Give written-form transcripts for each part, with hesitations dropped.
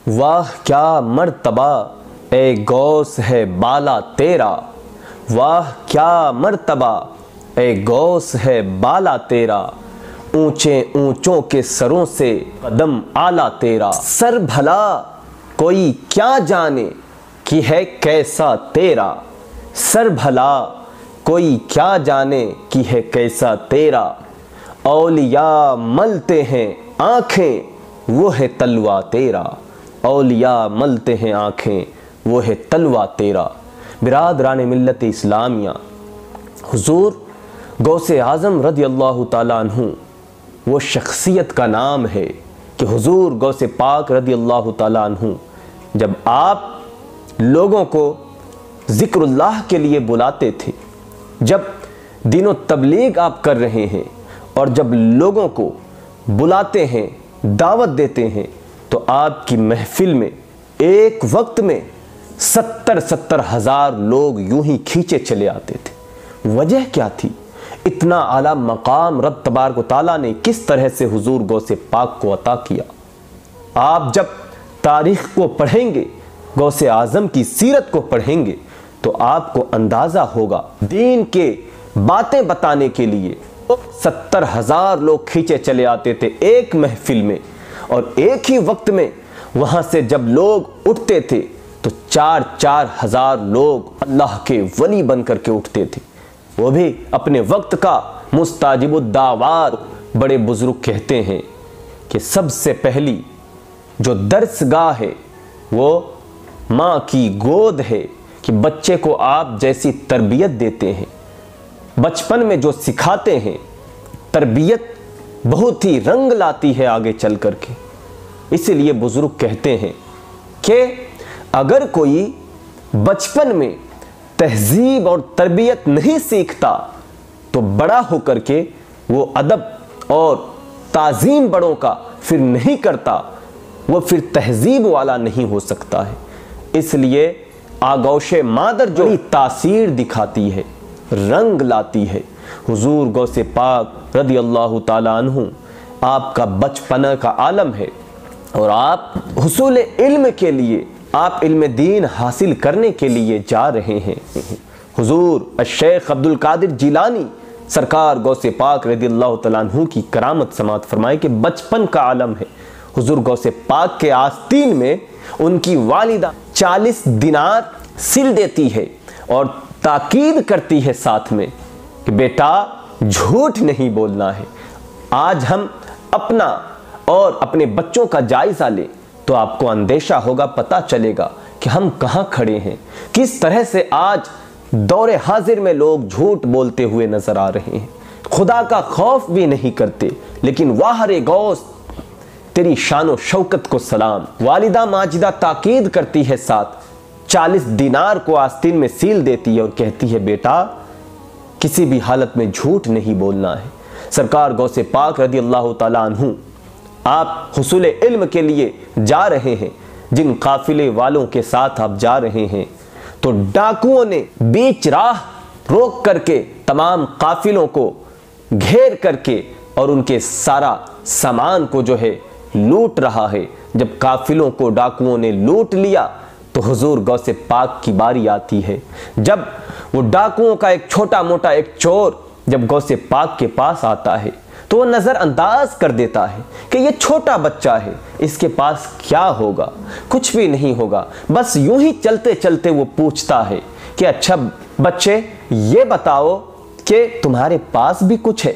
واہ کیا مرتبہ اے غوث ہے بالا تیرا، واہ کیا مرتبہ اے غوث ہے بالا تیرا، اونچے اونچوں کے سروں سے قدم اعلیٰ تیرا، سر بھلا کوئی کیا جانے کہ ہے کیسا تیرا، سر بھلا کوئی کیا جانے کہ ہے کیسا تیرا، اولیاء ملتے ہیں آنکھیں وہ ہے تلوہ تیرا، اولیاء ملتے ہیں آنکھیں وہ ہے تلوہ تیرا۔ برادران ملت اسلامیہ، حضور غوث اعظم رضی اللہ تعالیٰ عنہ وہ شخصیت کا نام ہے کہ حضور غوث پاک رضی اللہ تعالیٰ عنہ جب آپ لوگوں کو ذکر اللہ کے لیے بلاتے تھے، جب دین و تبلیغ آپ کر رہے ہیں اور جب لوگوں کو بلاتے ہیں، دعوت دیتے ہیں، تو آپ کی محفل میں ایک وقت میں 70 ہزار لوگ یوں ہی کھینچے چلے آتے تھے۔ وجہ کیا تھی؟ اتنا اعلیٰ مقام رب تبارک و تعالیٰ نے کس طرح سے حضور غوث پاک کو عطا کیا۔ آپ جب تاریخ کو پڑھیں گے، غوث اعظم کی سیرت کو پڑھیں گے، تو آپ کو اندازہ ہوگا دین کے باتیں بتانے کے لیے 70 ہزار لوگ کھینچے چلے آتے تھے ایک محفل میں، اور ایک ہی وقت میں وہاں سے جب لوگ اٹھتے تھے تو 4 ہزار لوگ اللہ کے ولی بن کر کے اٹھتے تھے، وہ بھی اپنے وقت کا مستجاب الدعوات۔ بڑے بزرگ کہتے ہیں کہ سب سے پہلی جو درس گاہ ہے وہ ماں کی گود ہے، کہ بچے کو آپ جیسی تربیت دیتے ہیں، بچپن میں جو سکھاتے ہیں، تربیت بہت ہی رنگ لاتی ہے آگے چل کر کے۔ اسی لیے بزرگ کہتے ہیں کہ اگر کوئی بچپن میں تہذیب اور تربیت نہیں سیکھتا تو بڑا ہو کر کے وہ ادب اور تعظیم بڑوں کا پھر نہیں کرتا، وہ پھر تہذیب والا نہیں ہو سکتا ہے۔ اس لیے آغوش مادر جو تاثیر دکھاتی ہے، رنگ لاتی ہے۔ حضور غوث پاک رضی اللہ تعالیٰ عنہ آپ کا بچپنا کا عالم ہے، اور آپ حصول علم کے لیے، آپ علم دین حاصل کرنے کے لیے جا رہے ہیں۔ حضور الشیخ عبد القادر جیلانی سرکار غوث پاک رضی اللہ تعالیٰ عنہ کی کرامت سماعت فرمائے کہ بچپن کا عالم ہے۔ حضور غوث پاک کے آستین میں ان کی والدہ 40 دینار سل دیتی ہے اور تاکید کرتی ہے ساتھ میں کہ بیٹا جھوٹ نہیں بولنا ہے۔ آج ہم اپنا اور اپنے بچوں کا جائزہ لیں تو آپ کو اندیشہ ہوگا، پتہ چلے گا کہ ہم کہاں کھڑے ہیں، کس طرح سے آج دور حاضر میں لوگ جھوٹ بولتے ہوئے نظر آ رہے ہیں، خدا کا خوف بھی نہیں کرتے، لیکن واہ رے غوث تیری شان و شوکت کو سلام۔ والدہ ماجدہ تاکید کرتی ہے، ساتھ 40 دینار کو آستین میں سیل دیتی ہے اور کہتی ہے بیٹا کسی بھی حالت میں جھوٹ نہیں بولنا ہے۔ سرکار غوث پاک رضی اللہ تعالیٰ عنہ آپ حصول علم کے لیے جا رہے ہیں، جن قافلے والوں کے ساتھ آپ جا رہے ہیں تو ڈاکوؤں نے بیچ راہ روک کر کے تمام قافلوں کو گھیر کر کے اور ان کے سارا سامان کو جو ہے لوٹ رہا ہے۔ جب قافلوں کو ڈاکوؤں نے لوٹ لیا تو حضور غوث پاک کی باری آتی ہے۔ جب وہ ڈاکوؤں کا ایک چھوٹا موٹا ایک چور جب غوث پاک کے پاس آتا ہے تو وہ نظر انداز کر دیتا ہے کہ یہ چھوٹا بچہ ہے، اس کے پاس کیا ہوگا، کچھ بھی نہیں ہوگا۔ بس یوں ہی چلتے چلتے وہ پوچھتا ہے کہ اچھا بچے یہ بتاؤ کہ تمہارے پاس بھی کچھ ہے؟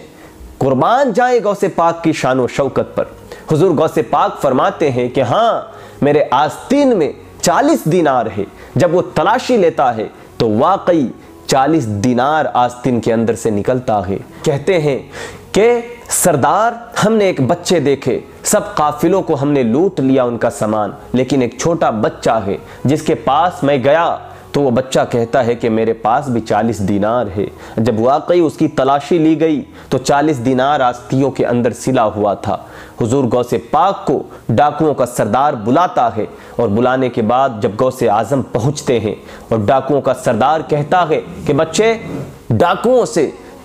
قربان جائے غوث پاک کی شان و شوکت پر۔ حضور غوث پاک فرماتے ہیں کہ ہاں میرے آستین میں 40 دینار ہے۔ جب وہ تلاشی لیتا ہے تو واقعی 40 دینار آستین کے اندر سے نکلتا ہے۔ کہتے ہیں کہ سردار ہم نے ایک بچے دیکھے، سب قافلوں کو ہم نے لوٹ لیا ان کا سامان، لیکن ایک چھوٹا بچہ ہے جس کے پاس میں گیا تو وہ بچہ کہتا ہے کہ میرے پاس بھی 40 دینار ہے۔ جب واقعی اس کی تلاشی لی گئی تو 40 دینار آستیوں کے اندر سلا ہوا تھا۔ حضور غوث پاک کو ڈاکوؤں کا سردار بلاتا ہے، اور بلانے کے بعد جب غوث اعظم پہنچتے ہیں اور ڈاکوؤں کا سردار کہتا ہے کہ بچے ڈاکوؤں سے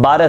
12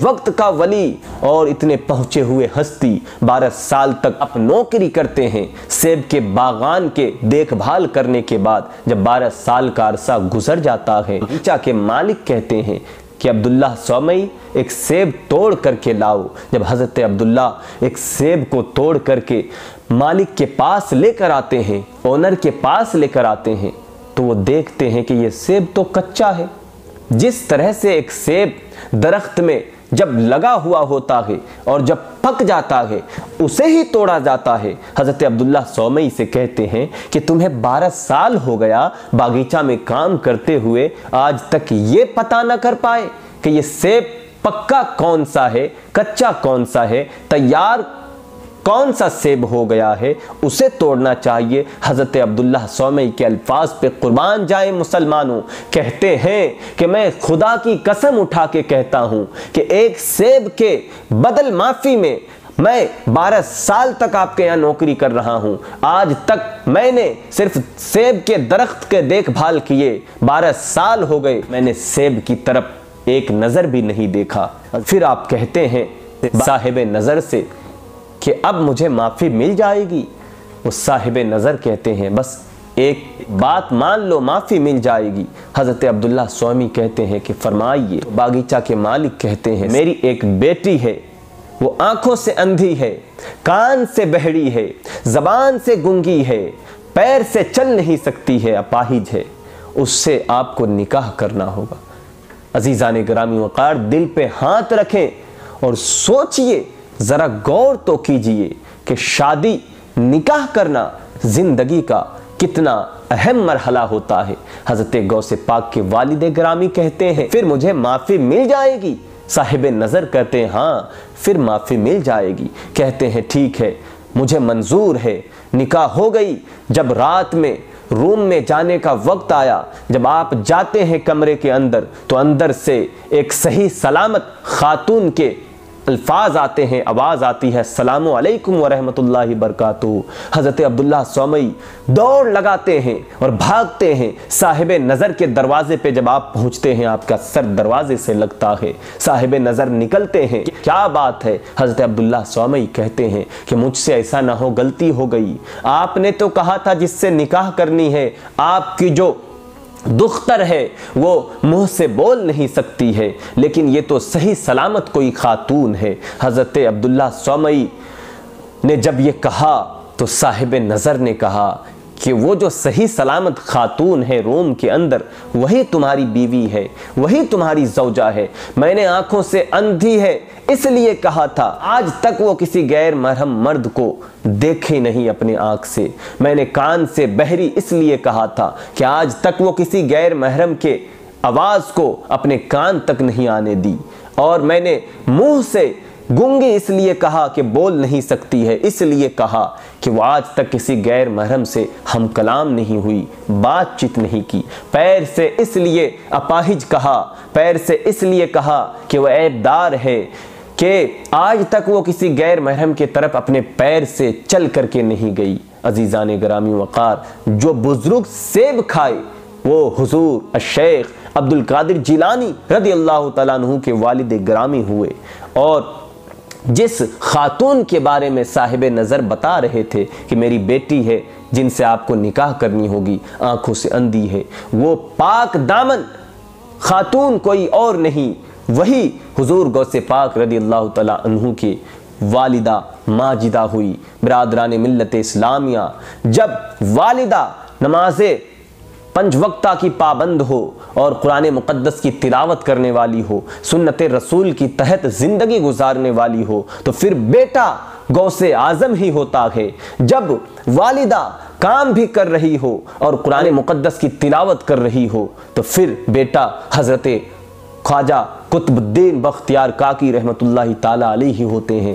وقت کا ولی اور اتنے پہنچے ہوئے ہستی 12 سال تک آپ نوکری کرتے ہیں سیب کے باغان کے دیکھ بھال کرنے کے بعد جب 12 سال کا عرصہ گزر جاتا ہے، باغیچہ کے مالک کہتے ہیں کہ عبداللہ سومئی ایک سیب توڑ کر کے لاؤ۔ جب حضرت عبداللہ ایک سیب کو توڑ کر کے مالک کے پاس لے کر آتے ہیں، اونر کے پاس لے کر آتے ہیں، تو وہ دیکھتے ہیں کہ یہ سیب تو کچا ہے۔ جس طرح سے ایک سیب درخت میں جب لگا ہوا ہوتا ہے اور جب پک جاتا ہے اسے ہی توڑا جاتا ہے، حضرت عبداللہ سومئی سے کہتے ہیں کہ تمہیں 12 سال ہو گیا باغیچہ میں کام کرتے ہوئے، آج تک یہ پتہ نہ کر پائے کہ یہ سیب پکا کون سا ہے، کچا کون سا ہے، تیار کون سا سیب ہو گیا ہے، اسے توڑنا چاہیے۔ حضرت عبداللہ سومئی کے الفاظ پہ قربان جائیں مسلمانوں، کہتے ہیں کہ میں خدا کی قسم اٹھا کے کہتا ہوں کہ ایک سیب کے بدل معافی میں 12 سال تک آپ کے یہاں نوکری کر رہا ہوں، آج تک میں نے صرف سیب کے درخت کے دیکھ بھال کیے 12 سال ہو گئے، میں نے سیب کی طرف ایک نظر بھی نہیں دیکھا۔ پھر آپ کہتے ہیں صاحب نظر سے کہ اب مجھے معافی مل جائے گی؟ وہ صاحب نظر کہتے ہیں بس ایک بات مان لو، معافی مل جائے گی۔ حضرت عبداللہ سومئی کہتے ہیں کہ فرمائیے۔ باغیچہ کے مالک کہتے ہیں میری ایک بیٹی ہے، وہ آنکھوں سے اندھی ہے، کان سے بہری ہے، زبان سے گنگی ہے، پیر سے چل نہیں سکتی ہے، اپاہج ہے، اس سے آپ کو نکاح کرنا ہوگا۔ عزیزان گرامی وقار، دل پہ ہاتھ رکھیں اور سوچئے، ذرا غور تو کیجئے کہ شادی نکاح کرنا زندگی کا کتنا اہم مرحلہ ہوتا ہے۔ حضرت غوث پاک کے والد گرامی کہتے ہیں پھر مجھے معافی مل جائے گی؟ صاحب نظر کہتے ہیں ہاں پھر معافی مل جائے گی۔ کہتے ہیں ٹھیک ہے، مجھے منظور ہے، نکاح ہو گئی۔ جب رات میں روم میں جانے کا وقت آیا، جب آپ جاتے ہیں کمرے کے اندر، تو اندر سے ایک صحیح سلامت خاتون کے الفاظ آتے ہیں، آواز آتی ہے السلام علیکم ورحمۃ اللہ وبرکاتہ۔ حضرت عبداللہ سومئی دوڑ لگاتے ہیں اور بھاگتے ہیں صاحب نظر کے دروازے پہ۔ جب آپ پہنچتے ہیں آپ کا سر دروازے سے لگتا ہے، صاحب نظر نکلتے ہیں، کیا بات ہے؟ حضرت عبداللہ سومئی کہتے ہیں کہ مجھ سے ایسا نہ ہو، غلطی ہو گئی، آپ نے تو کہا تھا جس سے نکاح کرنی ہے، آپ کی جو دختر ہے وہ منہ سے بول نہیں سکتی ہے، لیکن یہ تو صحیح سلامت کوئی خاتون ہے۔ حضرت عبداللہ سومئی نے جب یہ کہا تو صاحب نظر نے کہا کہ وہ جو صحیح سلامت خاتون ہے روم کے اندر، وہی تمہاری بیوی ہے، وہی تمہاری زوجہ ہے۔ میں نے آنکھوں سے اندھی ہے اس لیے کہا تھا، آج تک وہ کسی غیر محرم مرد کو دیکھے نہیں اپنے آنکھ سے۔ میں نے کان سے بہری اس لیے کہا تھا کہ آج تک وہ کسی غیر محرم کے آواز کو اپنے کان تک نہیں آنے دی۔ اور میں نے منہ سے گنگی اس لیے کہا کہ بول نہیں سکتی ہے، اس لیے کہا کہ وہ آج تک کسی غیر محرم سے ہم کلام نہیں ہوئی، بات چیت نہیں کی۔ پیر سے اس لیے اپاہج کہا، پیر سے اس لیے کہا کہ وہ عیب دار ہے کہ آج تک وہ کسی غیر محرم کے طرف اپنے پیر سے چل کر کے نہیں گئی۔ عزیزان گرامی وقار، جو بزرگ سیب کھائے وہ حضور الشیخ عبد القادر جیلانی رضی اللہ تعالیٰ عنہ کے والد گرامی ہوئے، اور جس خاتون کے بارے میں صاحب نظر بتا رہے تھے کہ میری بیٹی ہے جن سے آپ کو نکاح کرنی ہوگی، آنکھوں سے اندھی ہے، وہ پاک دامن خاتون کوئی اور نہیں، وہی حضور غوث پاک رضی اللہ تعالیٰ عنہ کی والدہ ماجدہ ہوئی۔ برادران ملت اسلامیہ، جب والدہ نماز 5 وقتہ کی پابند ہو اور قرآن مقدس کی تلاوت کرنے والی ہو، سنت رسول کی تحت زندگی گزارنے والی ہو، تو پھر بیٹا غوث اعظم ہی ہوتا ہے۔ جب والدہ کام بھی کر رہی ہو اور قرآن مقدس کی تلاوت کر رہی ہو تو پھر بیٹا حضرت خواجہ قطب الدین بختیار کاکی رحمۃ اللہ تعالی علیہ ہوتے ہیں۔